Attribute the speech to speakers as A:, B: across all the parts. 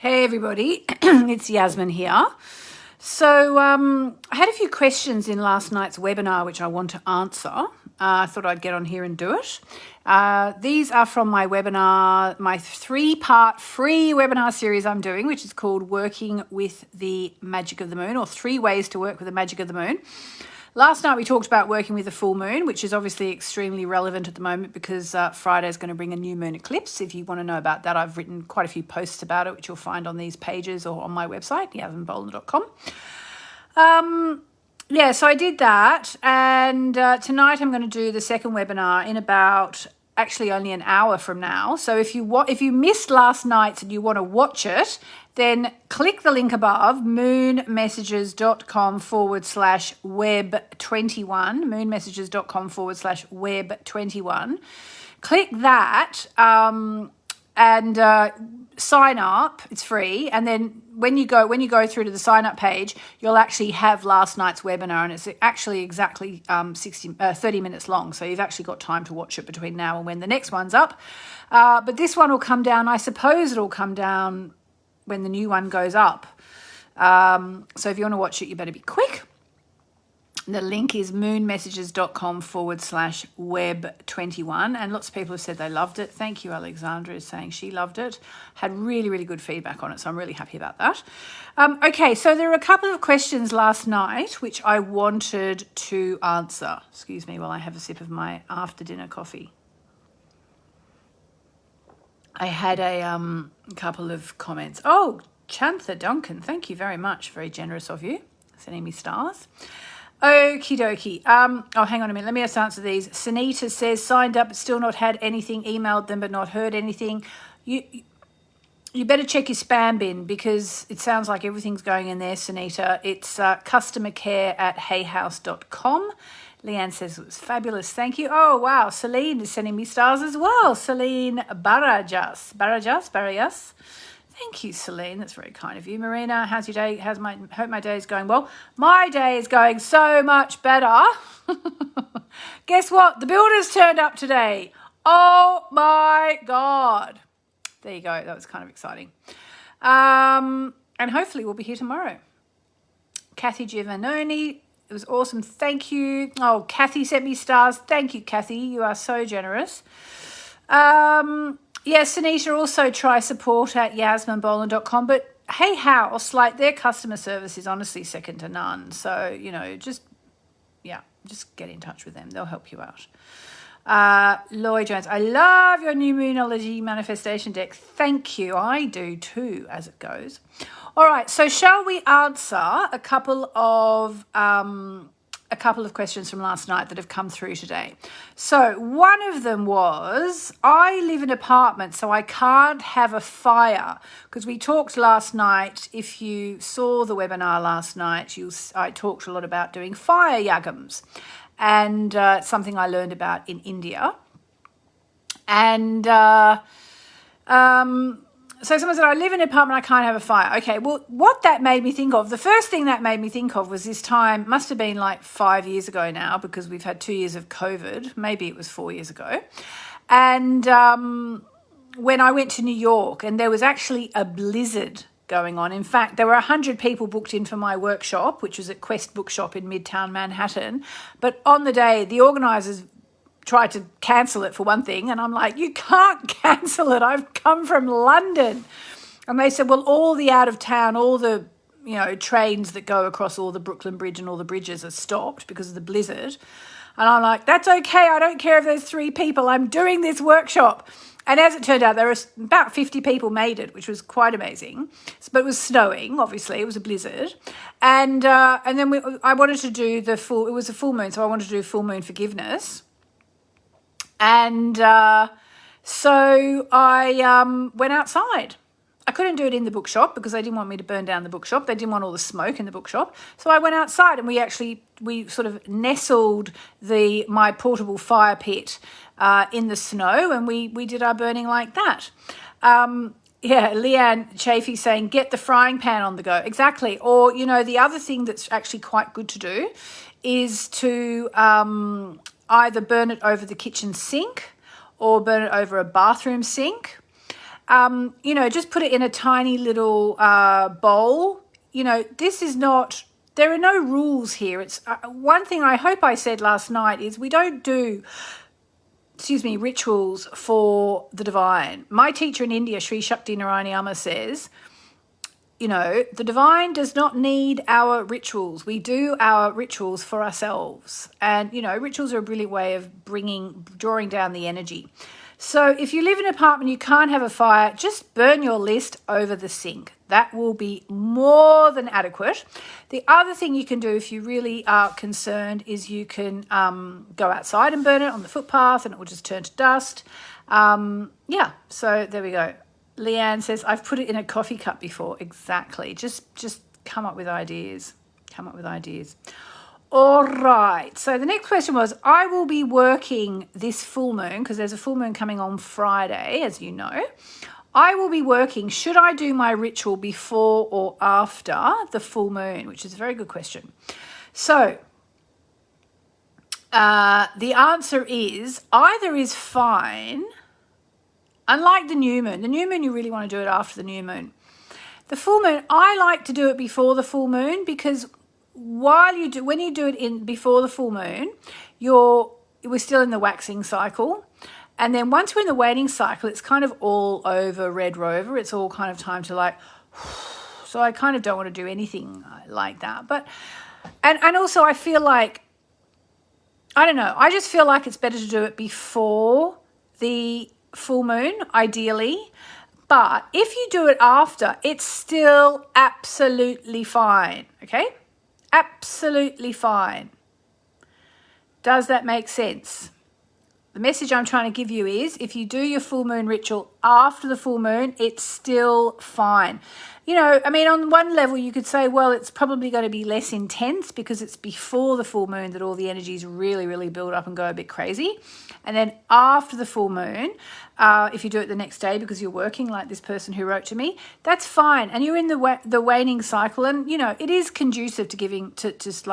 A: Hey everybody, it's Yasmin here. So I had a few questions in last night's webinar which I want to answer. I thought I'd get on here and do it. These are from my webinar, my 3-part free webinar series I'm doing, which is called Working with the Magic of the Moon, or 3 Ways to Work with the Magic of the Moon. Last night we talked about working with the full moon, which is obviously extremely relevant at the moment because Friday is going to bring a new moon eclipse. If you want to know about that, I've written quite a few posts about it, which you'll find on these pages or on my website, yasminboland.com. So I did that, and tonight I'm going to do the second webinar in about actually only an hour from now. So if you missed last night's and you want to watch it, then click the link above, moonmessages.com/web21, moonmessages.com/web21. Click that and sign up. It's free. And then when you go through to the sign up page, you'll actually have last night's webinar, and it's actually exactly 30 minutes long. So you've actually got time to watch it between now and when the next one's up. But this one will come down, I suppose it'll come down when the new one goes up. So if you want to watch it, you better be quick. The link is moonmessages.com/web21. And lots of people have said they loved it. Thank you, Alexandra is saying she loved it. Had really, really good feedback on it. So I'm really happy about that. Okay, so there were a couple of questions last night which I wanted to answer. Excuse me while I have a sip of my after dinner coffee. I had a couple of comments. Oh, Chantha Duncan, thank you very much. Very generous of you, sending me stars. Okie dokie. Hang on a minute. Let me just answer these. Sunita says, signed up but still not had anything, emailed them but not heard anything. You better check your spam bin because it sounds like everything's going in there, Sunita. It's customercare@hayhouse.com. Leanne says it was fabulous. Thank you. Oh, wow. Celine is sending me stars as well. Celine Barajas. Thank you, Celine. That's very kind of you. Marina, how's your day? Hope my day is going well. My day is going so much better. Guess what? The builders turned up today. Oh, my God. There you go. That was kind of exciting. And hopefully we'll be here tomorrow. Kathy Giovannoni. It was awesome. Thank you. Oh, Kathy sent me stars. Thank you, Kathy. You are so generous. Sunita, also try support at yasminboland.com. But Hey House, like their customer service is honestly second to none. So, just get in touch with them. They'll help you out. Lloyd Jones, I love your new Moonology manifestation deck. Thank you. I do too, as it goes. All right, so shall we answer a couple of questions from last night that have come through today? So one of them was, I live in an apartment, so I can't have a fire, because we talked last night, if you saw the webinar last night, I talked a lot about doing fire yagams, and something I learned about in India. And so someone said, I live in an apartment, I can't have a fire. Okay, well, what that made me think of, the first thing that made me think of was this time, must have been like 5 years ago now, because we've had 2 years of COVID. Maybe it was 4 years ago. And when I went to New York, and there was actually a blizzard going on. In fact, there were 100 people booked in for my workshop, which was at Quest Bookshop in Midtown Manhattan. But on the day, the organisers tried to cancel it for one thing, and I'm like, you can't cancel it, I've come from London. And they said, well, all the out of town, all the trains that go across all the Brooklyn Bridge and all the bridges are stopped because of the blizzard. And I'm like, that's okay, I don't care if there's 3 people, I'm doing this workshop. And as it turned out, there were about 50 people made it, which was quite amazing. But it was snowing, obviously, it was a blizzard. And then I wanted to do it was a full moon, so I wanted to do full moon forgiveness. And so I went outside. I couldn't do it in the bookshop because they didn't want me to burn down the bookshop. They didn't want all the smoke in the bookshop. So I went outside, and we sort of nestled my portable fire pit in the snow, and we did our burning like that. Leanne Chafee saying, get the frying pan on the go. Exactly. Or, the other thing that's actually quite good to do is to either burn it over the kitchen sink or burn it over a bathroom sink. just put it in a tiny little bowl. This is not, there are no rules here. It's one thing I hope I said last night is we don't do, rituals for the divine. My teacher in India, Sri Shakti Narayani Amma, says, the divine does not need our rituals. We do our rituals for ourselves. And, rituals are a brilliant way of drawing down the energy. So if you live in an apartment, you can't have a fire, just burn your list over the sink. That will be more than adequate. The other thing you can do if you really are concerned is you can go outside and burn it on the footpath and it will just turn to dust. So there we go. Leanne says, I've put it in a coffee cup before. Exactly. Just come up with ideas. All right. So the next question was, I will be working this full moon because there's a full moon coming on Friday, as you know. I will be working. Should I do my ritual before or after the full moon? Which is a very good question. So the answer is either is fine. Unlike the new moon. The new moon, you really want to do it after the new moon. The full moon, I like to do it before the full moon because when you do it before the full moon, we're still in the waxing cycle. And then once we're in the waning cycle, it's kind of all over Red Rover. It's all kind of time to so I kind of don't want to do anything like that. But, and also I feel like, I don't know, I just feel like it's better to do it before the full moon, ideally. But if you do it after, it's still absolutely fine, okay? Absolutely fine. Does that make sense? The message I'm trying to give you is if you do your full moon ritual after the full moon, it's still fine. On one level you could say, well, it's probably going to be less intense because it's before the full moon that all the energies really, really build up and go a bit crazy. And then after the full moon, if you do it the next day because you're working like this person who wrote to me, that's fine. And you're in the waning cycle and, it is conducive to just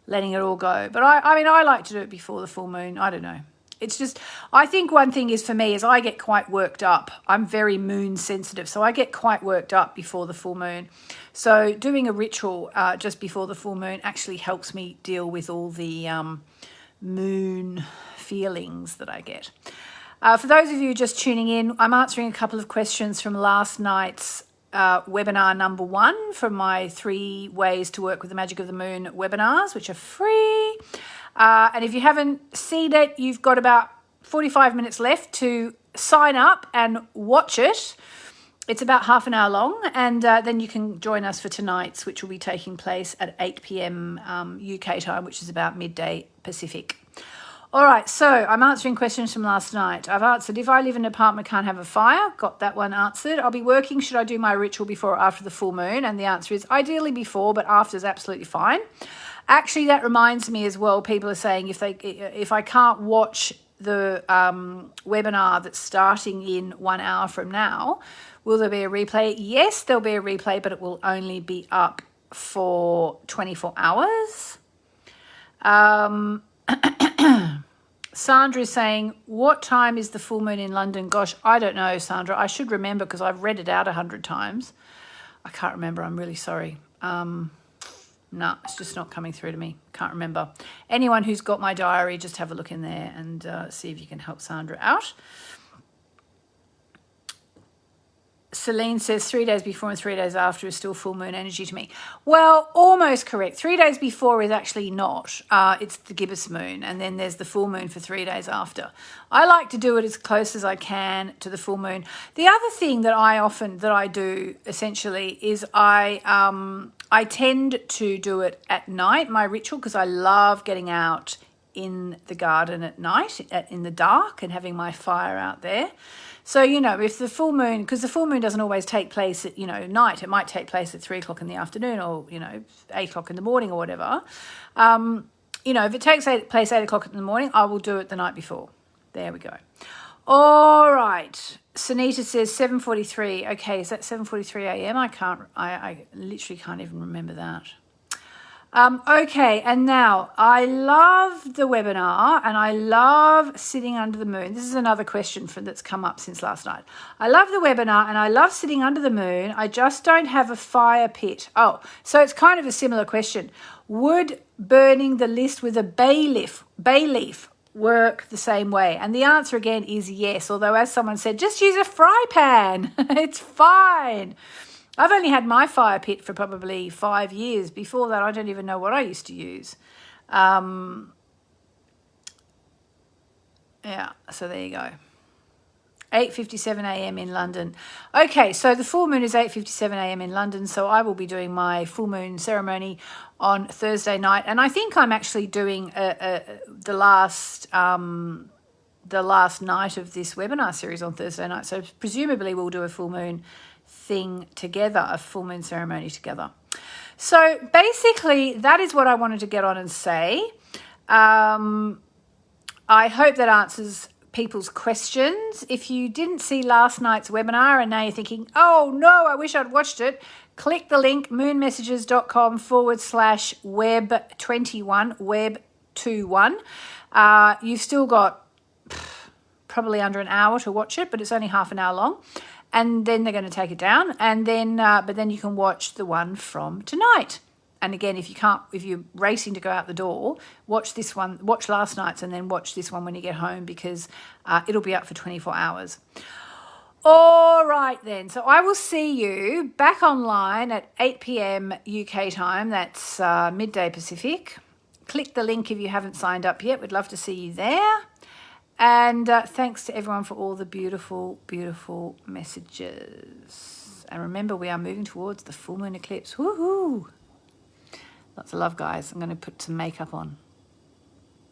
A: letting it all go. But I like to do it before the full moon. I don't know. It's just, I think one thing is for me is I get quite worked up. I'm very moon sensitive. So I get quite worked up before the full moon. So doing a ritual just before the full moon actually helps me deal with all the moon feelings that I get. For those of you just tuning in, I'm answering a couple of questions from last night's webinar number 1 from my 3 ways to work with the magic of the moon webinars, which are free. And if you haven't seen it, you've got about 45 minutes left to sign up and watch it. It's about half an hour long, and then you can join us for tonight's, which will be taking place at 8 p.m. UK time, which is about midday Pacific. All right, so I'm answering questions from last night. I've answered, if I live in an apartment, can't have a fire. Got that one answered. I'll be working. Should I do my ritual before or after the full moon? And the answer is ideally before, but after is absolutely fine. Actually, that reminds me as well, people are saying if I can't watch the webinar that's starting in 1 hour from now, will there be a replay? Yes, there'll be a replay, but it will only be up for 24 hours. Sandra is saying, what time is the full moon in London? Gosh, I don't know, Sandra. I should remember because I've read it out 100 times. I can't remember. I'm really sorry. No, it's just not coming through to me. Can't remember. Anyone who's got my diary, just have a look in there and see if you can help Sandra out. Celine says 3 days before and 3 days after is still full moon energy to me. Well, almost correct. 3 days before is actually not. It's the gibbous moon, and then there's the full moon for 3 days after. I like to do it as close as I can to the full moon. The other thing that I do essentially is I tend to do it at night, my ritual, because I love getting out in the garden at night, in the dark, and having my fire out there. So, if the full moon, because the full moon doesn't always take place at, night, it might take place at 3 o'clock in the afternoon or, 8 o'clock in the morning or whatever. If it takes place 8 o'clock in the morning, I will do it the night before. There we go. All right. Sunita says 7:43. Okay, is that 7:43 a.m.? I literally can't even remember that. Okay, and now I love the webinar and I love sitting under the moon. This is another question that's come up since last night. I love the webinar and I love sitting under the moon. I just don't have a fire pit. Oh, so it's kind of a similar question. Would burning the list with a bay leaf work the same way? And the answer again is yes, although as someone said, just use a fry pan. It's fine. I've only had my fire pit for probably 5 years. Before that, I don't even know what I used to use. Yeah, so there you go. 8:57 a.m. in London. Okay, so the full moon is 8:57 a.m. in London, so I will be doing my full moon ceremony on Thursday night, and I think I'm actually doing the last night of this webinar series on Thursday night. So presumably we'll do a full moon thing together, a full moon ceremony together. So basically that is what I wanted to get on and say. I hope that answers people's questions. If you didn't see last night's webinar and now you're thinking, oh no, I wish I'd watched it, click the link moonmessages.com/web21, web21. You've still got probably under an hour to watch it, but it's only half an hour long. And then they're going to take it down, and then but then you can watch the one from tonight. And again, if you're racing to go out the door, watch this one, watch last night's, and then watch this one when you get home, because it'll be up for 24 hours. All right then, so I will see you back online at 8 p.m. UK time. That's midday Pacific. Click the link if you haven't signed up yet. We'd love to see you there. And thanks to everyone for all the beautiful, beautiful messages. And remember, we are moving towards the full moon eclipse. Woohoo! Lots of love, guys. I'm going to put some makeup on.